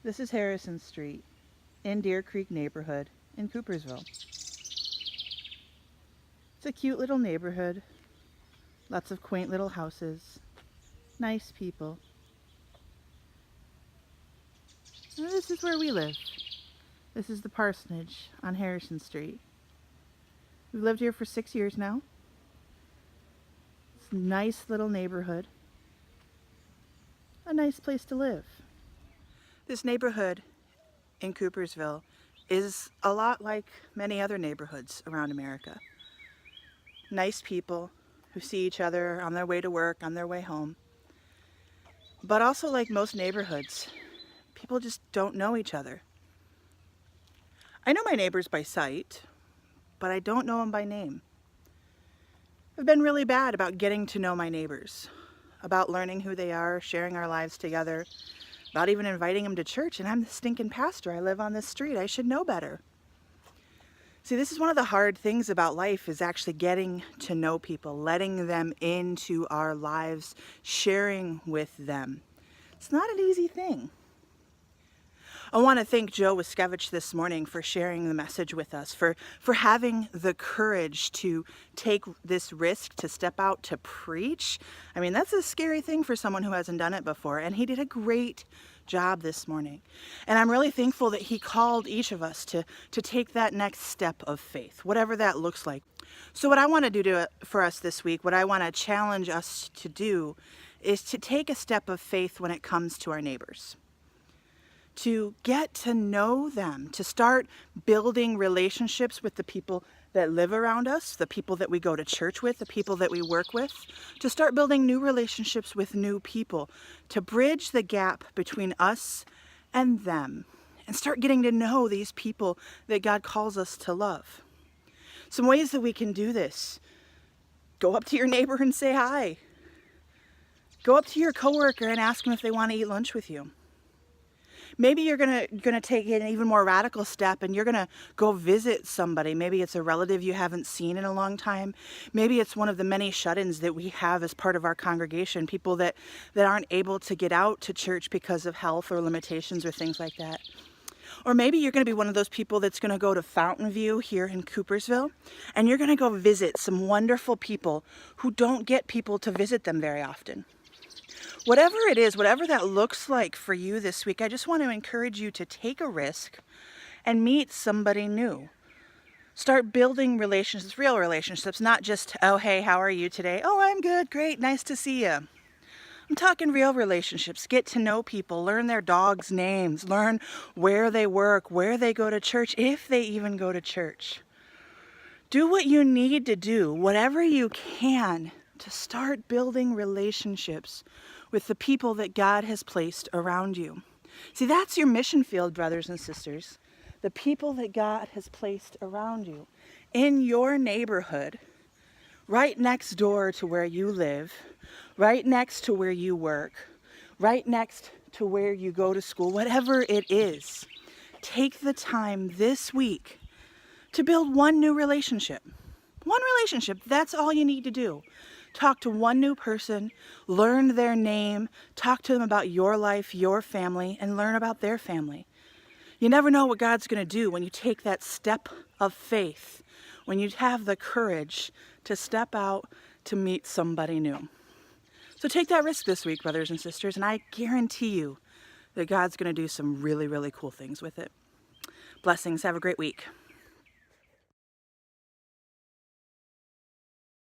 This is Harrison Street in Deer Creek neighborhood in Coopersville. It's a cute little neighborhood, lots of quaint little houses, nice people. And this is where we live. This is the parsonage on Harrison Street. We've lived here for 6 years now. It's a nice little neighborhood, a nice place to live. This neighborhood in Coopersville is a lot like many other neighborhoods around America. Nice people who see each other on their way to work, on their way home. But also like most neighborhoods, people just don't know each other. I know my neighbors by sight, but I don't know them by name. I've been really bad about getting to know my neighbors, about learning who they are, sharing our lives together, about even inviting them to church. And I'm the stinking pastor. I live on this street. I should know better. See, this is one of the hard things about life, is actually getting to know people, letting them into our lives, sharing with them. It's not an easy thing. I want to thank Joe Wiskevich this morning for sharing the message with us, for having the courage to take this risk, to step out to preach. I mean, that's a scary thing for someone who hasn't done it before, and he did a great job this morning. And I'm really thankful that he called each of us to take that next step of faith, whatever that looks like. So what I want to do for us this week, what I want to challenge us to do, is to take a step of faith when it comes to our neighbors. To get to know them, to start building relationships with the people that live around us, the people that we go to church with, the people that we work with, to start building new relationships with new people, to bridge the gap between us and them, and start getting to know these people that God calls us to love. Some ways that we can do this: go up to your neighbor and say hi. Go up to your coworker and ask them if they want to eat lunch with you. Maybe you're gonna take an even more radical step and you're gonna go visit somebody. Maybe it's a relative you haven't seen in a long time. Maybe it's one of the many shut-ins that we have as part of our congregation, people that aren't able to get out to church because of health or limitations or things like that. Or maybe you're gonna be one of those people that's gonna go to Fountain View here in Coopersville, and you're gonna go visit some wonderful people who don't get people to visit them very often. Whatever it is, whatever that looks like for you this week, I just want to encourage you to take a risk and meet somebody new. Start building relationships, real relationships, not just, oh, hey, how are you today? Oh, I'm good, great, nice to see you. I'm talking real relationships. Get to know people, learn their dogs' names, learn where they work, where they go to church, if they even go to church. Do what you need to do, whatever you can, to start building relationships with the people that God has placed around you. See, that's your mission field, brothers and sisters. The people that God has placed around you in your neighborhood, right next door to where you live, right next to where you work, right next to where you go to school, whatever it is. Take the time this week to build one new relationship. One relationship, that's all you need to do. Talk to one new person, learn their name, talk to them about your life, your family, and learn about their family. You never know what God's going to do when you take that step of faith, when you have the courage to step out to meet somebody new. So take that risk this week, brothers and sisters, and I guarantee you that God's going to do some really, really cool things with it. Blessings. Have a great week.